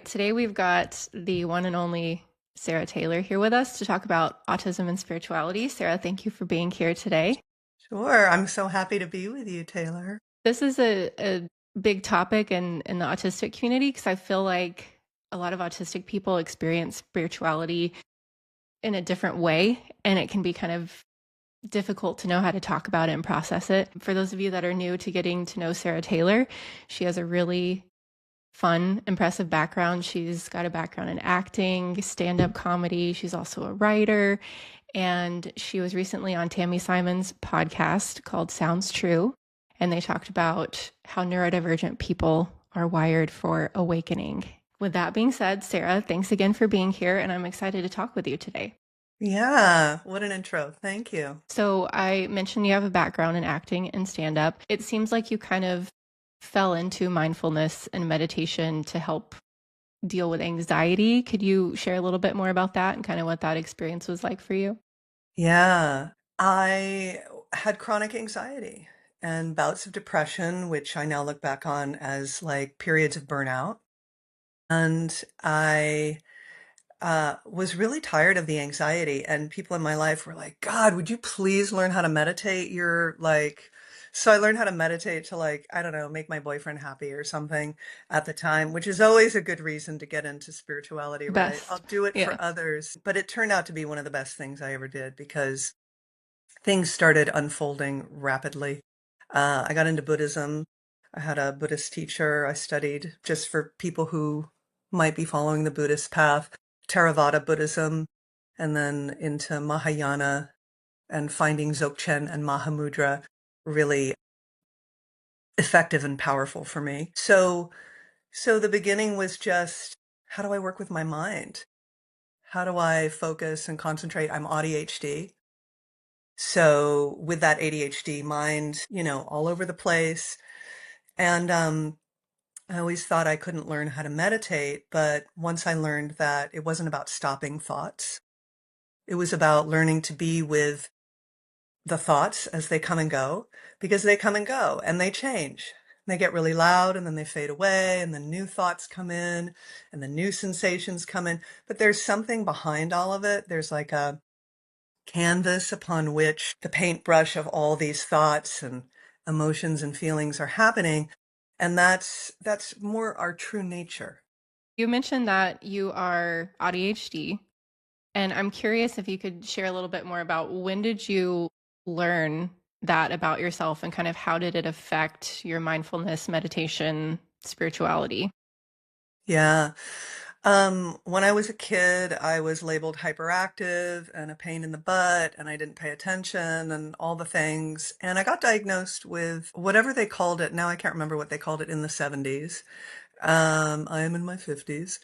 Today we've got the one and only Sarah Taylor here with us to talk about autism and spirituality. Sarah, thank you for being here today. Sure. I'm so happy to be with you, Taylor. This is a big topic in the autistic community because I feel like a lot of autistic people experience spirituality in a different way, and it can be kind of difficult to know how to talk about it and process it. For those of you that are new to getting to know Sarah Taylor, she has a really fun, impressive background. She's got a background in acting, stand-up comedy. She's also a writer. And she was recently on Tammy Simon's podcast called Sounds True. And they talked about how neurodivergent people are wired for awakening. With that being said, Sarah, thanks again for being here. And I'm excited to talk with you today. Yeah, what an intro. Thank you. So I mentioned you have a background in acting and stand-up. It seems like you kind of fell into mindfulness and meditation to help deal with anxiety. Could you share a little bit more about that and kind of what that experience was like for you? Yeah, I had chronic anxiety and bouts of depression, which I now look back on as like periods of burnout. And I was really tired of the anxiety, and people in my life were like, God, would you please learn how to meditate? You're like, so I learned how to meditate to, like, I don't know, make my boyfriend happy or something at the time, which is always a good reason to get into spirituality, right? I'll Best. do it Yeah. for others. But it turned out to be one of the best things I ever did because things started unfolding rapidly. I got into Buddhism. I had a Buddhist teacher I studied just for people who might be following the Buddhist path, Theravada Buddhism, and then into Mahayana, and finding Dzogchen and Mahamudra really effective and powerful for me. So the beginning was just, how do I work with my mind? How do I focus and concentrate? I'm ADHD. So with that ADHD mind, all over the place. And I always thought I couldn't learn how to meditate, but once I learned that it wasn't about stopping thoughts, it was about learning to be with the thoughts as they come and go, because they come and go and they change. They get really loud and then they fade away, and then new thoughts come in and the new sensations come in. But there's something behind all of it. There's like a canvas upon which the paintbrush of all these thoughts and emotions and feelings are happening. And that's more our true nature. You mentioned that you are ADHD, and I'm curious if you could share a little bit more about when did you learn that about yourself and kind of how did it affect your mindfulness, meditation, spirituality? Yeah. When I was a kid, I was labeled hyperactive and a pain in the butt, and I didn't pay attention and all the things. And I got diagnosed with whatever they called it. Now I can't remember what they called it in the 70s. I am in my 50s.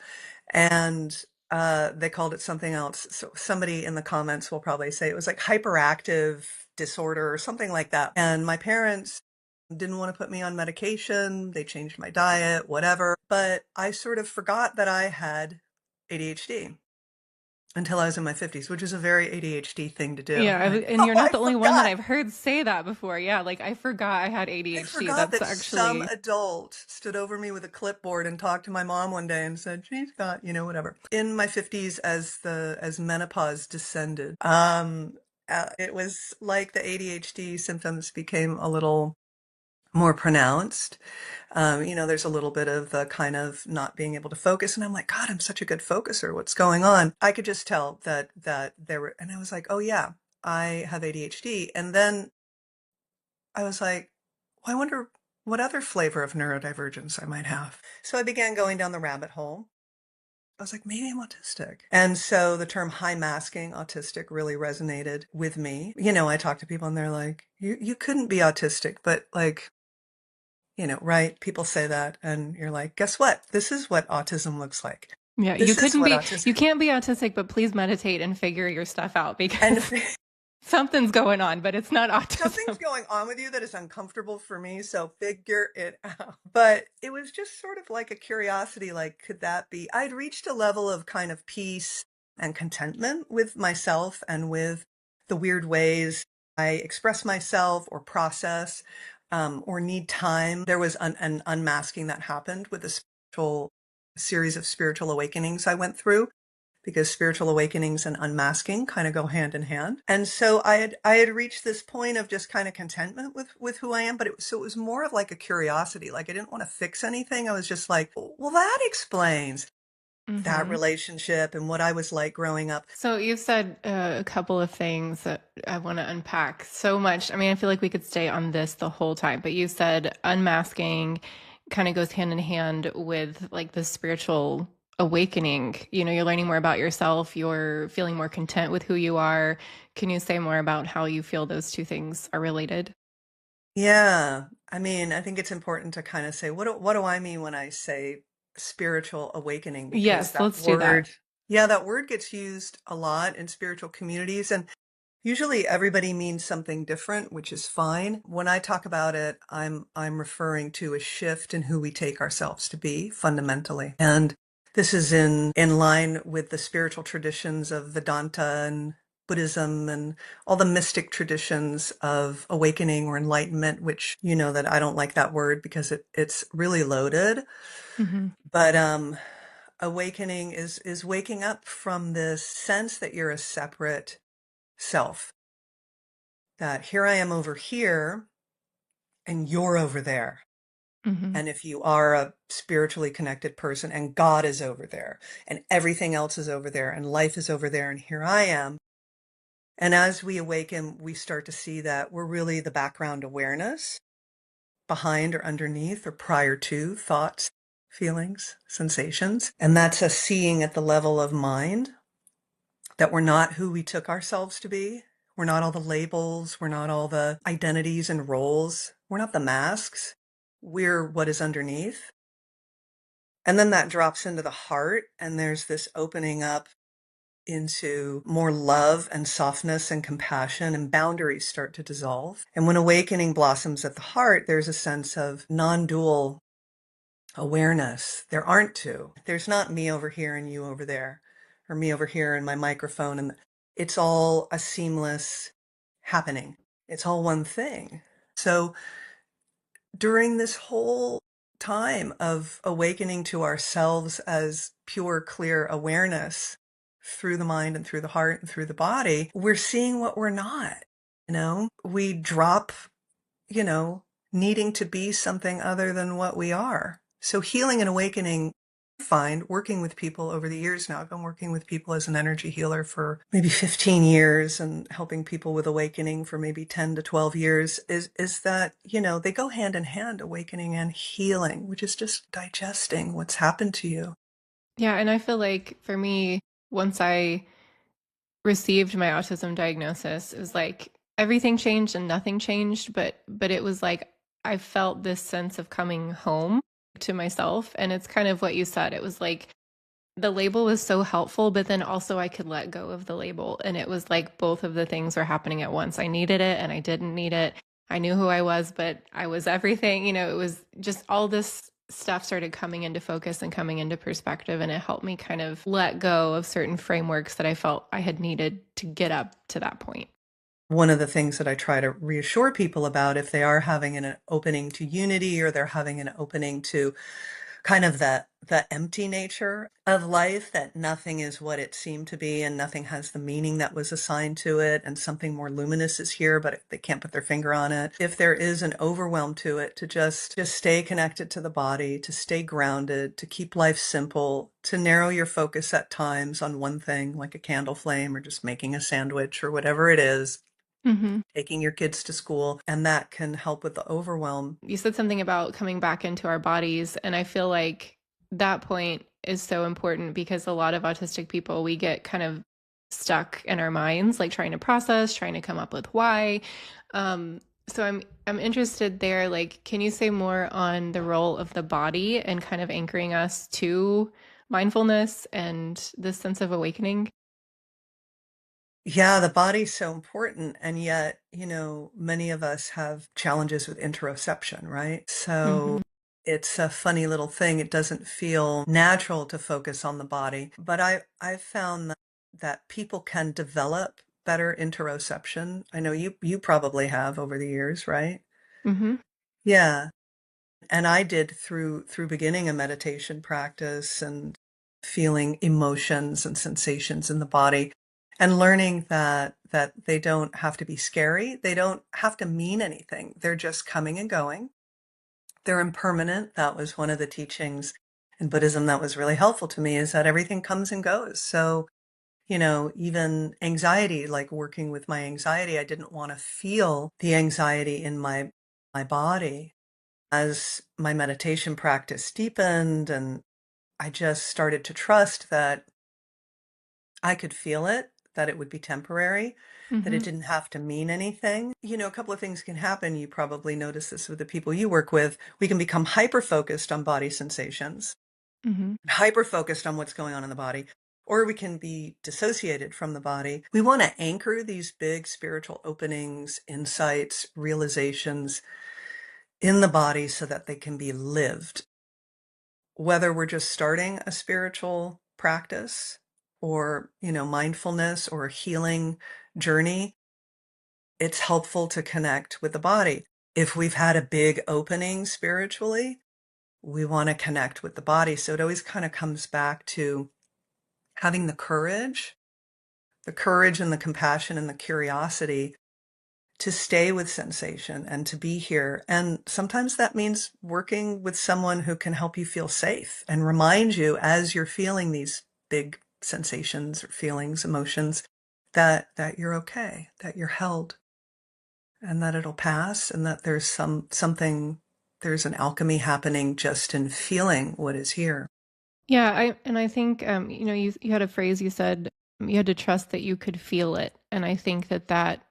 And they called it something else. So somebody in the comments will probably say it was like hyperactive disorder or something like that. And my parents didn't want to put me on medication. They changed my diet, whatever. But I sort of forgot that I had ADHD until I was in my 50s, which is a very ADHD thing to do. Yeah, Like, and oh, you're not I the only one that forgot. I've heard say that before. Yeah, like I forgot I had I ADHD. forgot That's that some actually, adult stood over me with a clipboard and talked to my mom one day and said, she's got, whatever. In my 50s, as menopause descended, it was like the ADHD symptoms became a little more pronounced. There's a little bit of the kind of not being able to focus. And I'm like, God, I'm such a good focuser. What's going on? I could just tell that there were, and I was like, oh yeah, I have ADHD. And then I was like, well, I wonder what other flavor of neurodivergence I might have. So I began going down the rabbit hole. I was like, maybe I'm autistic. And so the term high masking autistic really resonated with me. I talk to people and they're like, you couldn't be autistic, but like, right? People say that, and you're like, guess what? This is what autism looks like. yeah, This is what autism, you can't be autistic, but please meditate and figure your stuff out and because something's going on, but it's not something's autism. going on with you that is uncomfortable for me, so figure it out. But it was just sort of like a curiosity, like, could that be? I'd reached a level of kind of peace and contentment with myself and with the weird ways I express myself or process, or need time. There was an unmasking that happened with the spiritual series of spiritual awakenings I went through, because spiritual awakenings and unmasking kind of go hand in hand. And so I had reached this point of just kind of contentment with who I am, but it was more of like a curiosity. Like I didn't want to fix anything. I was just like, well, that explains that Hmm. relationship and what I was like growing up. So you've said a couple of things that I want to unpack so much. I mean, I feel like we could stay on this the whole time, but you said unmasking kind of goes hand in hand with like the spiritual awakening. You know, you're learning more about yourself, you're feeling more content with who you are. Can you say more about how you feel those two things are related? Yeah. I mean, I think it's important to kind of say, what do I mean when I say spiritual awakening? Because Yes, that let's do that. word, yeah, that word gets used a lot in spiritual communities. And usually everybody means something different, which is fine. When I talk about it, I'm referring to a shift in who we take ourselves to be fundamentally. And this is in line with the spiritual traditions of Vedanta and Buddhism and all the mystic traditions of awakening or enlightenment, which you know that I don't like that word because it's really loaded. Hmm. But awakening is waking up from this sense that you're a separate self, that here I am over here and you're over there. Hmm. And if you are a spiritually connected person and God is over there and everything else is over there and life is over there and here I am. And as we awaken, we start to see that we're really the background awareness behind or underneath or prior to thoughts, feelings, sensations. And that's a seeing at the level of mind, that we're not who we took ourselves to be. We're not all the labels. We're not all the identities and roles. We're not the masks. We're what is underneath. And then that drops into the heart, and there's this opening up into more love and softness and compassion, and boundaries start to dissolve. And when awakening blossoms at the heart, there's a sense of non-dual awareness. There aren't two. There's not me over here and you over there, or me over here and my microphone. And it's all a seamless happening. It's all one thing. So during this whole time of awakening to ourselves as pure, clear awareness through the mind and through the heart and through the body, we're seeing what we're not. We drop, you know, needing to be something other than what we are. So healing and awakening, I find working with people over the years now, I've been working with people as an energy healer for maybe 15 years and helping people with awakening for maybe 10 to 12 years, is that, they go hand in hand, awakening and healing, which is just digesting what's happened to you. Yeah, and I feel like for me, once I received my autism diagnosis, it was like everything changed and nothing changed, but it was like I felt this sense of coming home to myself, and it's kind of what you said. It was like the label was so helpful, but then also I could let go of the label, and it was like both of the things were happening at once. I needed it and I didn't need it. I knew who I was, but I was everything. It was just all this stuff started coming into focus and coming into perspective, and it helped me kind of let go of certain frameworks that I felt I had needed to get up to that point. One of the things that I try to reassure people about, if they are having an opening to unity or they're having an opening to kind of the empty nature of life, that nothing is what it seemed to be and nothing has the meaning that was assigned to it, and something more luminous is here, but they can't put their finger on it. If there is an overwhelm to it, to just stay connected to the body, to stay grounded, to keep life simple, to narrow your focus at times on one thing, like a candle flame or just making a sandwich or whatever it is, Hmm. taking your kids to school, and that can help with the overwhelm. You said something about coming back into our bodies, and I feel like that point is so important because a lot of autistic people, we get kind of stuck in our minds, like trying to process, trying to come up with why. So I'm interested there. Like, can you say more on the role of the body and kind of anchoring us to mindfulness and this sense of awakening? Yeah, the body's so important. And yet, many of us have challenges with interoception, right? So Hmm. it's a funny little thing. It doesn't feel natural to focus on the body. But I've found that people can develop better interoception. I know you probably have over the years, right? Hmm. Yeah. And I did through beginning a meditation practice and feeling emotions and sensations in the body and learning that they don't have to be scary. They don't have to mean anything. They're just coming and going. They're impermanent. That was one of the teachings in Buddhism that was really helpful to me, is that everything comes and goes. So, even anxiety, like working with my anxiety, I didn't want to feel the anxiety in my body. As my meditation practice deepened and I just started to trust that I could feel it, that it would be temporary, that it Mm-hmm. didn't have to mean anything. A couple of things can happen. You probably notice this with the people you work with. We can become hyper focused on body sensations, Mm-hmm. hyper focused on what's going on in the body, or we can be dissociated from the body. We want to anchor these big spiritual openings, insights, realizations in the body so that they can be lived. Whether we're just starting a spiritual practice or, mindfulness or a healing journey, it's helpful to connect with the body. If we've had a big opening spiritually, we want to connect with the body. So it always kind of comes back to having the courage and the compassion and the curiosity to stay with sensation and to be here. And sometimes that means working with someone who can help you feel safe and remind you as you're feeling these big sensations or feelings, emotions, that you're okay, that you're held, and that it'll pass, and that there's there's an alchemy happening just in feeling what is here. Yeah, I think you had a phrase, you said you had to trust that you could feel it. And I think that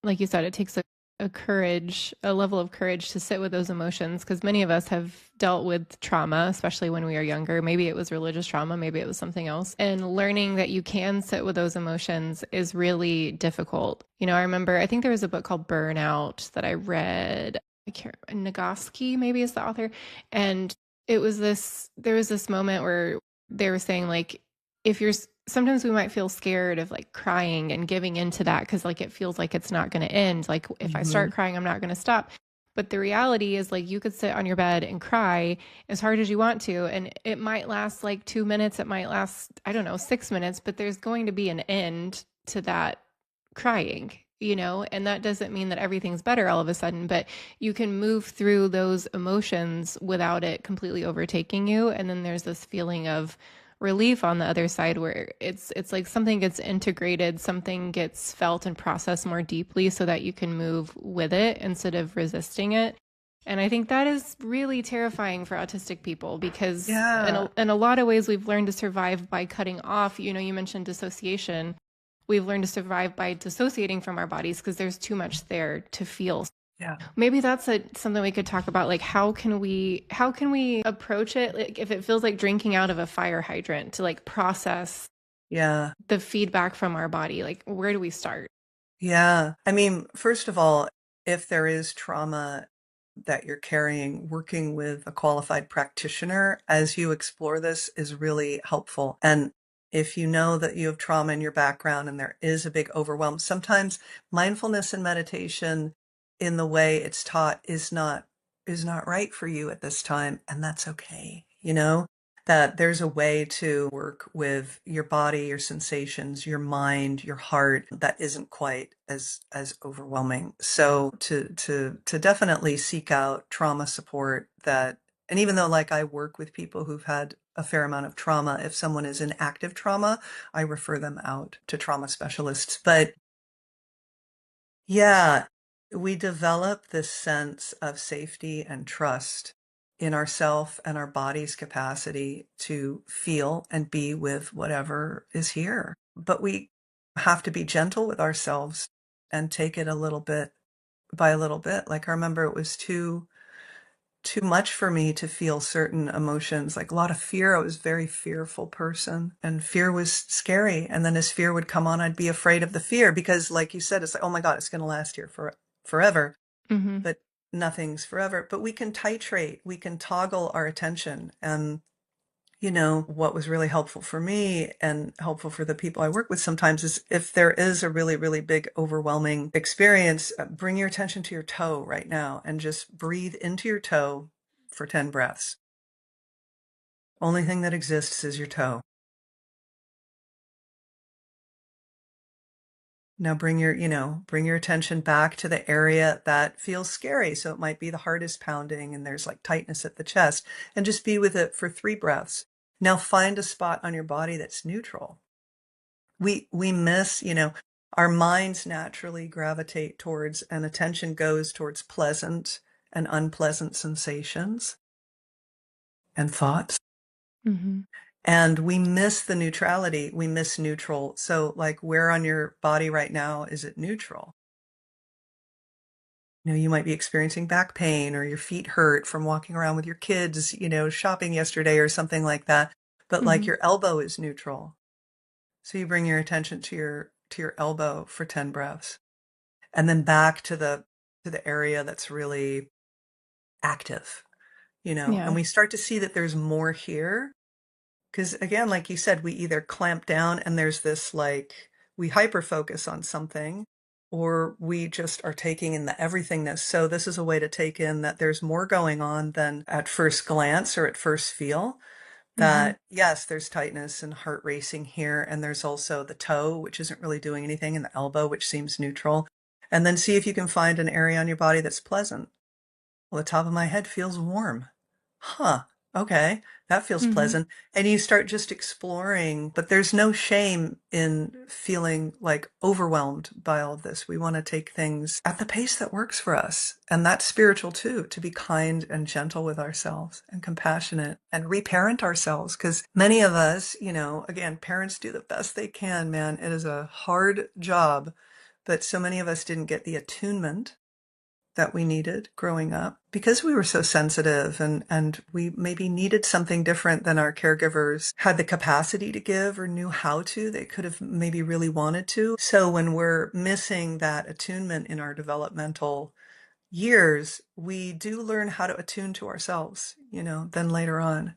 like you said, it takes a courage, a level of courage to sit with those emotions, because many of us have dealt with trauma, especially when we are younger. Maybe it was religious trauma, maybe it was something else. And learning that you can sit with those emotions is really difficult. I remember, I think there was a book called Burnout that I read. I can't Nagoski maybe is the author. And there was this moment where they were saying, like, if you're sometimes we might feel scared of like crying and giving into that because like it feels like it's not going to end. Like if I Hmm. start crying, I'm not going to stop. But the reality is, like, you could sit on your bed and cry as hard as you want to, and it might last like 2 minutes. It might last, I don't know, 6 minutes, but there's going to be an end to that crying, and that doesn't mean that everything's better all of a sudden, but you can move through those emotions without it completely overtaking you. And then there's this feeling of relief on the other side where it's like something gets integrated, something gets felt and processed more deeply so that you can move with it instead of resisting it. And I think that is really terrifying for autistic people because Yeah. in a lot of ways we've learned to survive by cutting off. You mentioned dissociation. We've learned to survive by dissociating from our bodies because there's too much there to feel. Yeah. Maybe that's something we could talk about. Like, how can we approach it? Like, if it feels like drinking out of a fire hydrant, to like process Yeah. the feedback from our body. Like, where do we start? Yeah. I mean, first of all, if there is trauma that you're carrying, working with a qualified practitioner as you explore this is really helpful. And if you know that you have trauma in your background and there is a big overwhelm, sometimes mindfulness and meditation in the way it's taught is not right for you at this time, and that's okay. That there's a way to work with your body, your sensations, your mind, your heart that isn't quite as overwhelming. So to definitely seek out trauma support, and even though, like, I work with people who've had a fair amount of trauma, if someone is in active trauma, I refer them out to trauma specialists. But yeah, we develop this sense of safety and trust in ourself and our body's capacity to feel and be with whatever is here. But we have to be gentle with ourselves and take it a little bit by a little bit. Like, I remember it was too much for me to feel certain emotions, like a lot of fear. I was a very fearful person, and fear was scary. And then as fear would come on, I'd be afraid of the fear because, like you said, it's like, oh my God, it's going to last here for forever. Mm-hmm. But nothing's forever. But we can titrate, we can toggle our attention. And what was really helpful for me and helpful for the people I work with sometimes is, if there is a really, really big, overwhelming experience, bring your attention to your toe right now and just breathe into your toe for 10 breaths. Only thing that exists is your toe. Now bring your attention back to the area that feels scary. So it might be the heart is pounding and there's like tightness at the chest, and just be with it for 3 breaths. Now find a spot on your body that's neutral. We miss, our minds naturally gravitate towards, and attention goes towards pleasant and unpleasant sensations and thoughts. Mm-hmm. And we miss the neutrality. We miss neutral. So like, where on your body right now is it neutral? You might be experiencing back pain, or your feet hurt from walking around with your kids, shopping yesterday or something like that. But like, Mm-hmm. your elbow is neutral. So you bring your attention to your elbow for 10 breaths, and then back to the area that's really active, and Yeah. we start to see that there's more here. Because again, like you said, we either clamp down and there's this like, we hyper focus on something, or we just are taking in the everythingness. So this is a way to take in that there's more going on than at first glance or at first feel. Mm-hmm. That yes, there's tightness and heart racing here. And there's also the toe, which isn't really doing anything, and the elbow, which seems neutral. And then see if you can find an area on your body that's pleasant. Well, the top of my head feels warm. Huh. Okay. That feels Mm-hmm. pleasant. And you start just exploring, but there's no shame in feeling like overwhelmed by all of this. We want to take things at the pace that works for us. And that's spiritual too, to be kind and gentle with ourselves and compassionate and reparent ourselves. Because many of us, again, parents do the best they can, man. It is a hard job, but so many of us didn't get the attunement that we needed growing up because we were so sensitive, and we maybe needed something different than our caregivers had the capacity to give or knew how to. They could have maybe really wanted to. So when we're missing that attunement in our developmental years, we do learn how to attune to ourselves, then later on.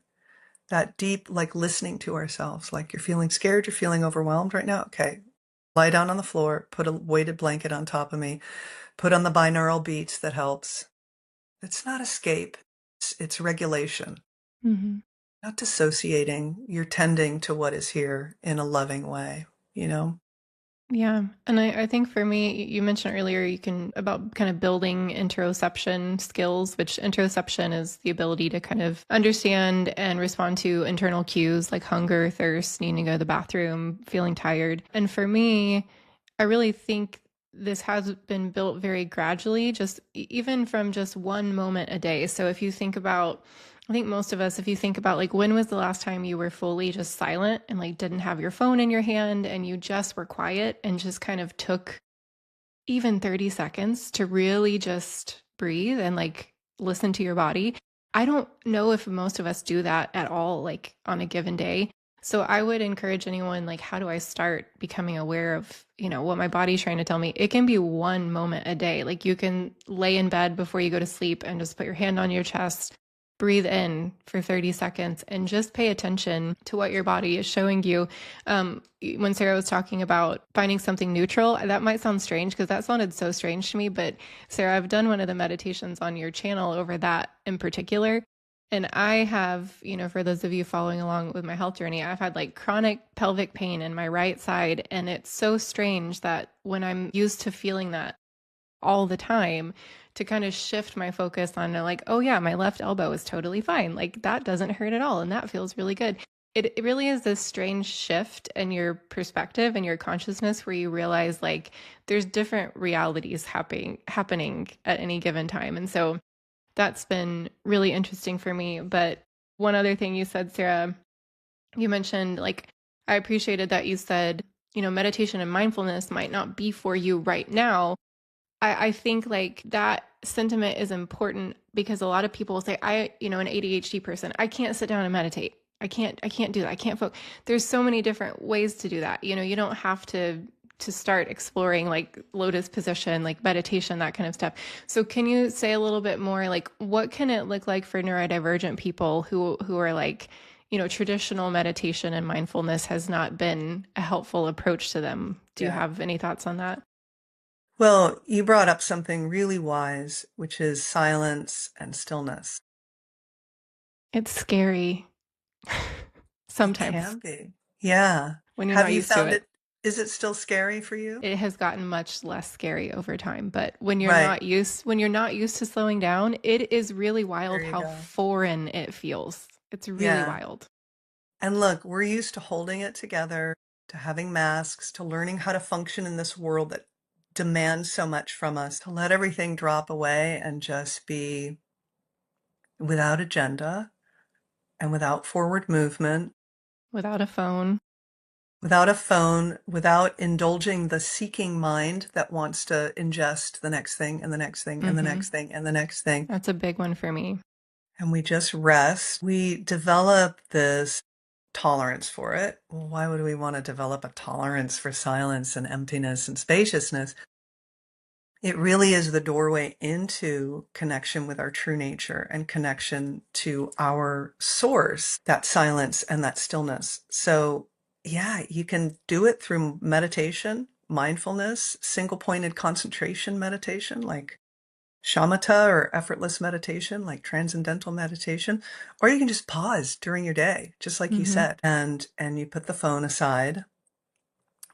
That deep, like listening to ourselves, like you're feeling scared, you're feeling overwhelmed right now. Okay, lie down on the floor, put a weighted blanket on top of me, put on the binaural beats that helps. It's not escape, it's regulation. Mm-hmm. Not dissociating. You're tending to what is here in a loving way, you know? Yeah. And I think for me, you mentioned earlier, you can about kind of building interoception skills, which interoception is the ability to kind of understand and respond to internal cues like hunger, thirst, needing to go to the bathroom, feeling tired. And for me, I really think this has been built very gradually, just even from just one moment a day. So if you think about, I think most of us, if you think about like, when was the last time you were fully just silent and like didn't have your phone in your hand and you just were quiet and just kind of took even 30 seconds to really just breathe and like listen to your body? I don't know if most of us do that at all, like on a given day. So I would encourage anyone, like, how do I start becoming aware of, what my body's trying to tell me? It can be one moment a day. Like you can lay in bed before you go to sleep and just put your hand on your chest, breathe in for 30 seconds, and just pay attention to what your body is showing you. When Sarah was talking about finding something neutral, that might sound strange because that sounded so strange to me. But Sarah, I've done one of the meditations on your channel over that in particular. And I have, for those of you following along with my health journey, I've had like chronic pelvic pain in my right side. And it's so strange that when I'm used to feeling that all the time, to kind of shift my focus on like, oh yeah, my left elbow is totally fine. Like that doesn't hurt at all. And that feels really good. It really is this strange shift in your perspective and your consciousness where you realize like there's different realities happening at any given time. And so that's been really interesting for me. But one other thing you said, Sarah, you mentioned like, I appreciated that you said, meditation and mindfulness might not be for you right now. I think like that sentiment is important because a lot of people say, an ADHD person, I can't sit down and meditate. I can't do that. I can't focus. There's so many different ways to do that. You don't have to start exploring like lotus position, like meditation, that kind of stuff. So can you say a little bit more, like what can it look like for neurodivergent people who are like, traditional meditation and mindfulness has not been a helpful approach to them? Do you Yeah. have any thoughts on that? Well, you brought up something really wise, which is silence and stillness. It's scary It sometimes can be. Yeah. when you're Have not you used to found it. it? Is it still scary for you? It has gotten much less scary over time, but Right. when you're not used to slowing down, it is really There wild you how go. foreign it feels. It's really Yeah. wild. And look, we're used to holding it together, to having masks, to learning how to function in this world that demands so much from us, to let everything drop away and just be without agenda and without forward movement, Without a phone. without a phone, without indulging the seeking mind that wants to ingest the next thing and the next thing and the Mm-hmm. next thing and the next thing. That's a big one for me. And we just rest. We develop this tolerance for it. Well, why would we want to develop a tolerance for silence and emptiness and spaciousness? It really is the doorway into connection with our true nature and connection to our source, that silence and that stillness. So, yeah, you can do it through meditation, mindfulness, single pointed concentration meditation, like shamatha or effortless meditation, like transcendental meditation, or you can just pause during your day, just like you Mm-hmm. said, and you put the phone aside.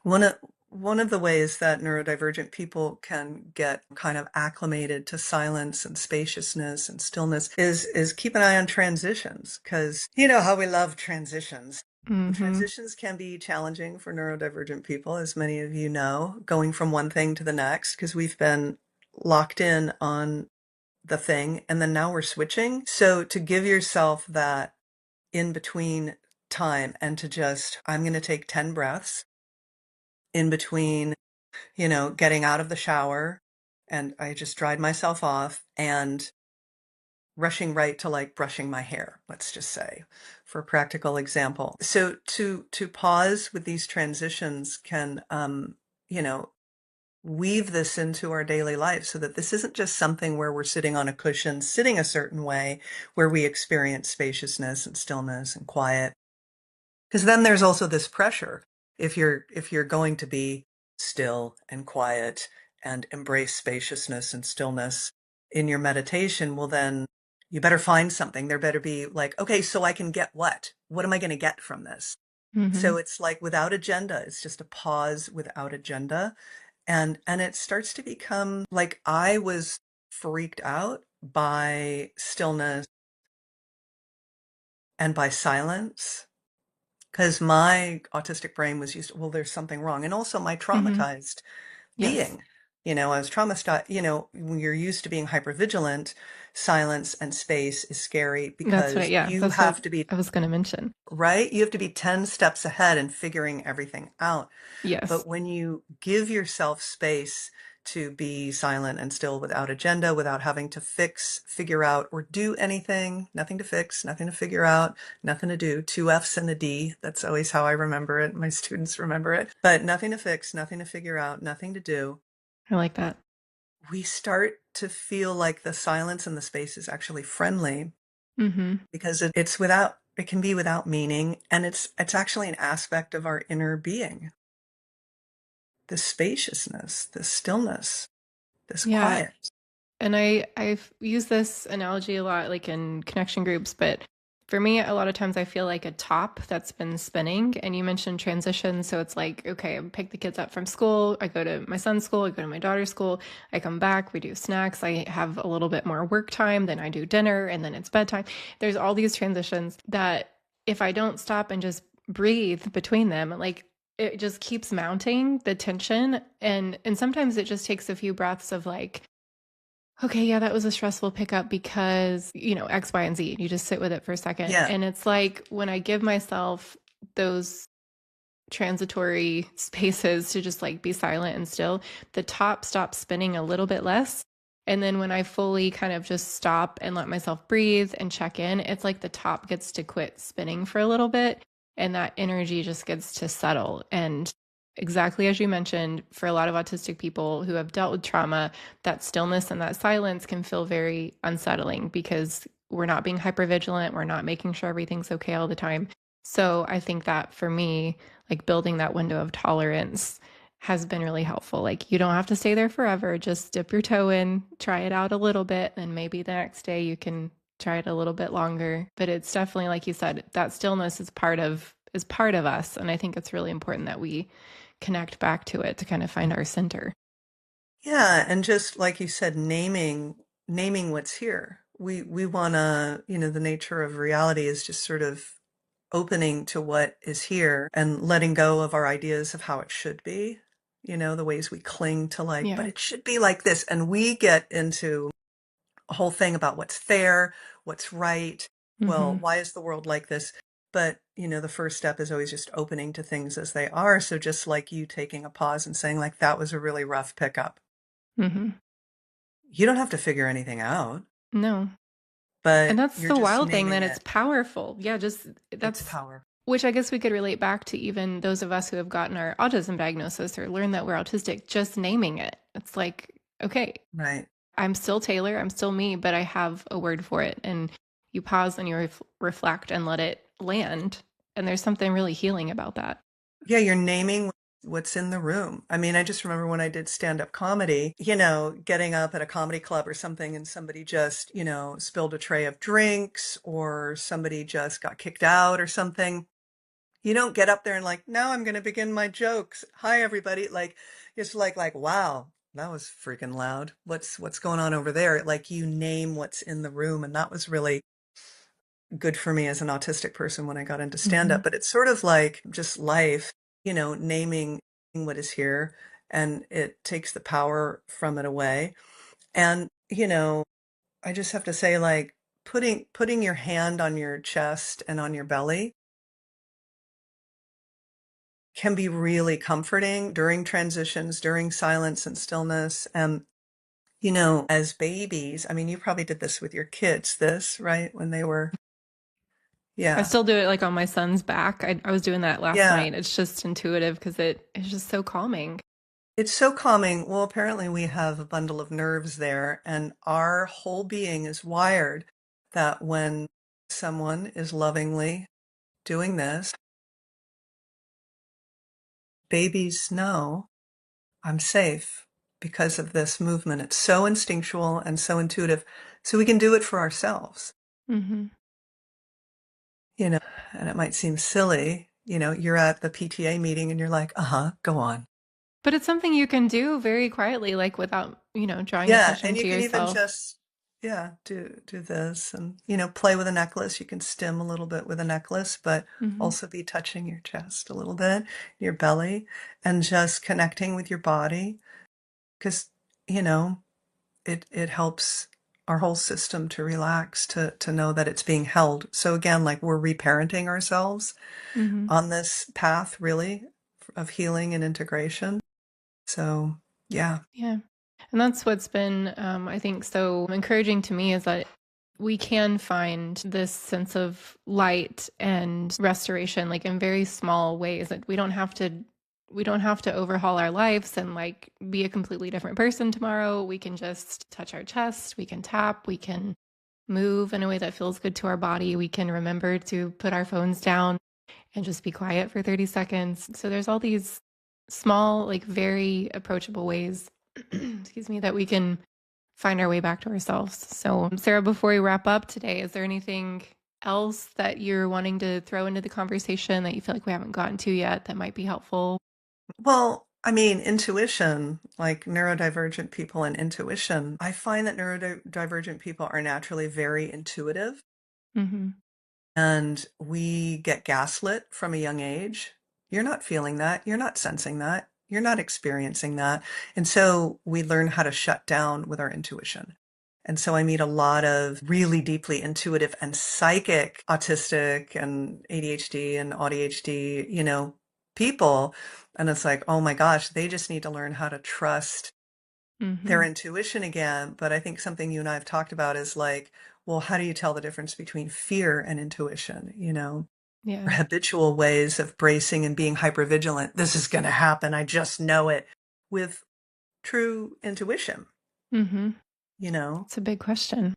One of the ways that neurodivergent people can get kind of acclimated to silence and spaciousness and stillness is keep an eye on transitions, because you know how we love transitions. And Mm-hmm. transitions can be challenging for neurodivergent people, as many of you know, going from one thing to the next, because we've been locked in on the thing and then now we're switching. So to give yourself that in between time and to just, I'm going to take 10 breaths in between, getting out of the shower, and I just dried myself off, and rushing right to like brushing my hair, let's just say, for a practical example. So to pause with these transitions can, you know, weave this into our daily life so that this isn't just something where we're sitting on a cushion, sitting a certain way, where we experience spaciousness and stillness and quiet. Because then there's also this pressure. If you're going to be still and quiet and embrace spaciousness and stillness in your meditation, well then you better find something. There better be like, okay, so I can get what? What am I going to get from this? Mm-hmm. So it's like without agenda. It's just a pause without agenda. And it starts to become like I was freaked out by stillness and by silence, because my autistic brain was used to, well, there's something wrong. And also my Mm-hmm. traumatized Yes. being. I was traumatized, when you're used to being hypervigilant, silence and space is scary because you That's what have to be, I was going to mention. right? You have to be 10 steps ahead and figuring everything out. Yes. But when you give yourself space to be silent and still without agenda, without having to fix, figure out, or do anything, nothing to fix, nothing to figure out, nothing to do, two F's and a D. That's always how I remember it. My students remember it. But nothing to fix, nothing to figure out, nothing to do. I like that. We start to feel like the silence and the space is actually friendly, Mm-hmm. because it can be without meaning. And it's actually an aspect of our inner being, this spaciousness, this stillness, this Yeah. quiet. And I've used this analogy a lot, like in connection groups, but for me, a lot of times I feel like a top that's been spinning. And you mentioned transition, so it's like, okay, I pick the kids up from school, I go to my son's school, I go to my daughter's school, I come back, we do snacks, I have a little bit more work time, then I do dinner, and then it's bedtime. There's all these transitions that if I don't stop and just breathe between them, like it just keeps mounting the tension, and sometimes it just takes a few breaths of like, okay, yeah, that was a stressful pickup because, X, Y, and Z. You just sit with it for a second. Yeah. And it's like when I give myself those transitory spaces to just like be silent and still, the top stops spinning a little bit less. And then when I fully kind of just stop and let myself breathe and check in, it's like the top gets to quit spinning for a little bit and that energy just gets to settle. And exactly as you mentioned, for a lot of autistic people who have dealt with trauma, that stillness and that silence can feel very unsettling because we're not being hypervigilant. We're not making sure everything's okay all the time. So I think that for me, like building that window of tolerance has been really helpful. Like you don't have to stay there forever. Just dip your toe in, try it out a little bit, and maybe the next day you can try it a little bit longer. But it's definitely, like you said, that stillness is part of us. And I think it's really important that we connect back to it to kind of find our center. Yeah, and just like you said, naming what's here. We wanna, the nature of reality is just sort of opening to what is here and letting go of our ideas of how it should be, the ways we cling to like, but Yeah. it should be like this. And we get into a whole thing about what's fair, what's right. Well, Hmm. why is the world like this? But, the first step is always just opening to things as they are. So just like you taking a pause and saying like, that was a really rough pickup. Hmm. You don't have to figure anything out, No. And but that's you're the just wild thing, that naming it's it. powerful. Yeah, just It's that's, power. which I guess we could relate back to even those of us who have gotten our autism diagnosis or learned that we're autistic, just naming it. It's like, okay, Right. I'm still Taylor, I'm still me, but I have a word for it. And you pause and you reflect and let it land. And there's something really healing about that. Yeah, you're naming what's in the room. I mean, I just remember when I did stand-up comedy, getting up at a comedy club or something and somebody just, spilled a tray of drinks or somebody just got kicked out or something. You don't get up there and like, now I'm going to begin my jokes. Hi, everybody. Like, it's like, wow, that was freaking loud. What's going on over there? Like you name what's in the room. And that was really good for me as an autistic person when I got into stand Hmm. up. But it's sort of like just life, naming what is here, and it takes the power from it away. And, I just have to say, like, putting your hand on your chest and on your belly can be really comforting during transitions, during silence and stillness. And, as babies, I mean, you probably did this with your kids, right? When they were, I yeah. still do it like on my son's back. I was doing that last Yeah. night. It's just intuitive because it's just so calming. It's so calming. Well, apparently we have a bundle of nerves there, and our whole being is wired that when someone is lovingly doing this, babies know I'm safe because of this movement. It's so instinctual and so intuitive. So we can do it for ourselves, Hmm. you know, and it might seem silly. You're at the PTA meeting and you're like, uh-huh, go on. But it's something you can do very quietly, like without, drawing Yeah, attention and you to can even yourself. just, yeah, do this and, play with a necklace. You can stim a little bit with a necklace, but Hmm. also be touching your chest a little bit, your belly, and just connecting with your body because, you know, it helps our whole system to relax, to know that it's being held. So again, like we're reparenting ourselves Hmm. on this path, really, of healing and integration. So, yeah. Yeah. And that's what's been, I think, so encouraging to me is that we can find this sense of light and restoration, like in very small ways. That we don't have to overhaul our lives and like be a completely different person tomorrow. We can just touch our chest, we can tap, we can move in a way that feels good to our body. We can remember to put our phones down and just be quiet for 30 seconds. So there's all these small, like very approachable ways, excuse me, that we can find our way back to ourselves. So, Sarah, before we wrap up today, is there anything else that you're wanting to throw into the conversation that you feel like we haven't gotten to yet that might be helpful? Well, I mean, intuition, like neurodivergent people and intuition, I find that neurodivergent people are naturally very intuitive Hmm. and we get gaslit from a young age. You're not feeling that. You're not sensing that. You're not experiencing that. And so we learn how to shut down with our intuition. And so I meet a lot of really deeply intuitive and psychic autistic and ADHD and ADHD, people. And it's like, oh my gosh, they just need to learn how to trust their Hmm. intuition again. But I think something you and I have talked about is like, well, how do you tell the difference between fear and intuition? Or Yeah. habitual ways of bracing and being hypervigilant. This is going to happen. I just know it with true intuition, Hmm. you know? It's a big question.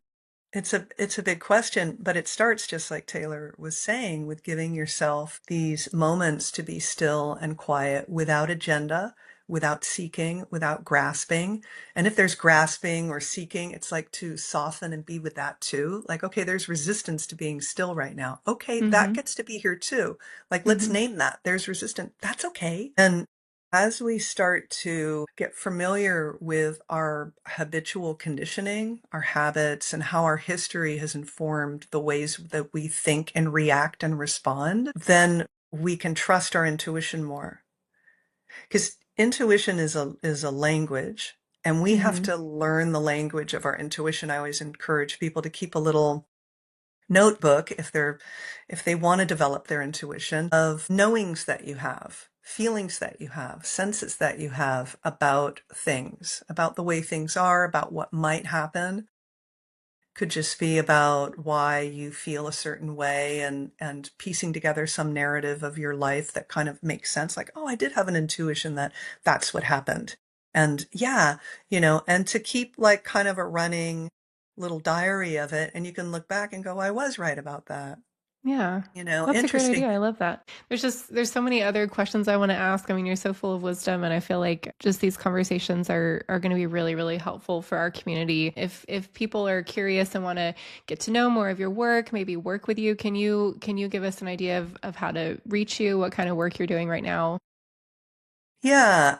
It's a big question, but it starts just like Taylor was saying with giving yourself these moments to be still and quiet without agenda, without seeking, without grasping. And if there's grasping or seeking, it's like to soften and be with that too. Like, okay, there's resistance to being still right now. Okay, that Mm-hmm. gets to be here too. Like, let's Mm-hmm. name that. There's resistance. That's okay. And as we start to get familiar with our habitual conditioning, our habits, and how our history has informed the ways that we think and react and respond, then we can trust our intuition more. Because intuition is a language, and we have Mm-hmm. to learn the language of our intuition. I always encourage people to keep a little notebook if they want to develop their intuition of knowings that you have, feelings that you have, senses that you have about things, about the way things are, about what might happen. Could just be about why you feel a certain way, and piecing together some narrative of your life that kind of makes sense. Like, oh, I did have an intuition that that's what happened. And yeah, and to keep like kind of a running little diary of it, and you can look back and go, I was right about that. Yeah. That's a great Interesting. idea. I love that. There's so many other questions I want to ask. I mean, you're so full of wisdom, and I feel like just these conversations are going to be really, really helpful for our community. If people are curious and want to get to know more of your work, maybe work with you, can you give us an idea of how to reach you, what kind of work you're doing right now? Yeah.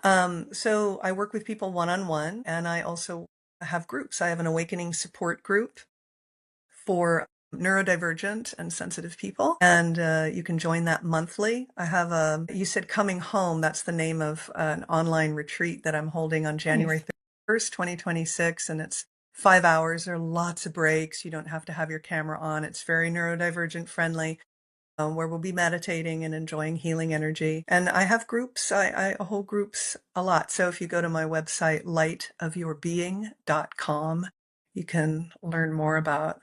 So I work with people one-on-one, and I also have groups. I have an awakening support group for neurodivergent and sensitive people. And you can join that monthly. I have you said Coming Home. That's the name of an online retreat that I'm holding on January Nice. 31st, 2026. And it's 5 hours. There are lots of breaks. You don't have to have your camera on. It's very neurodivergent friendly. Where we'll be meditating and enjoying healing energy. And I have groups, I hold groups a lot. So if you go to my website, lightofyourbeing.com, you can learn more about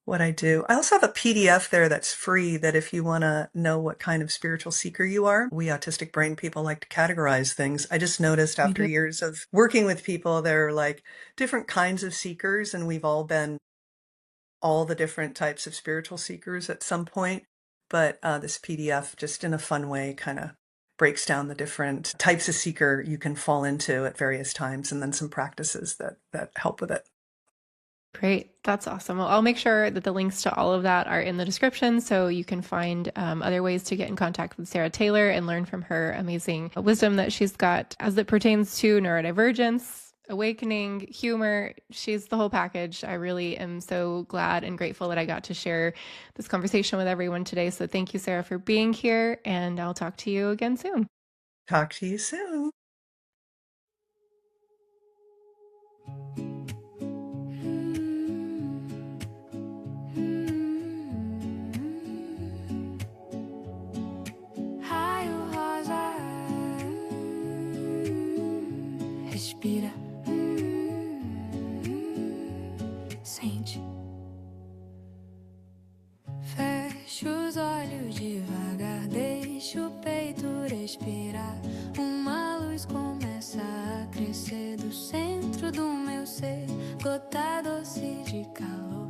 what I do. I also have a PDF there that's free that if you want to know what kind of spiritual seeker you are, we autistic brain people like to categorize things. I just noticed We after do. years of working with people, there are like different kinds of seekers, and we've all been all the different types of spiritual seekers at some point. But this PDF, just in a fun way, kind of breaks down the different types of seeker you can fall into at various times, and then some practices that help with it. Great. That's awesome. Well, I'll make sure that the links to all of that are in the description so you can find other ways to get in contact with Sarah Taylor and learn from her amazing wisdom that she's got as it pertains to neurodivergence, awakening, humor. She's the whole package. I really am so glad and grateful that I got to share this conversation with everyone today. So thank you, Sarah, for being here, and I'll talk to you again soon. Talk to you soon. Raio rosa, respira, sente. Fecha os olhos devagar, deixa o peito respirar. Uma luz começa a crescer do centro do meu ser, gota doce de calor.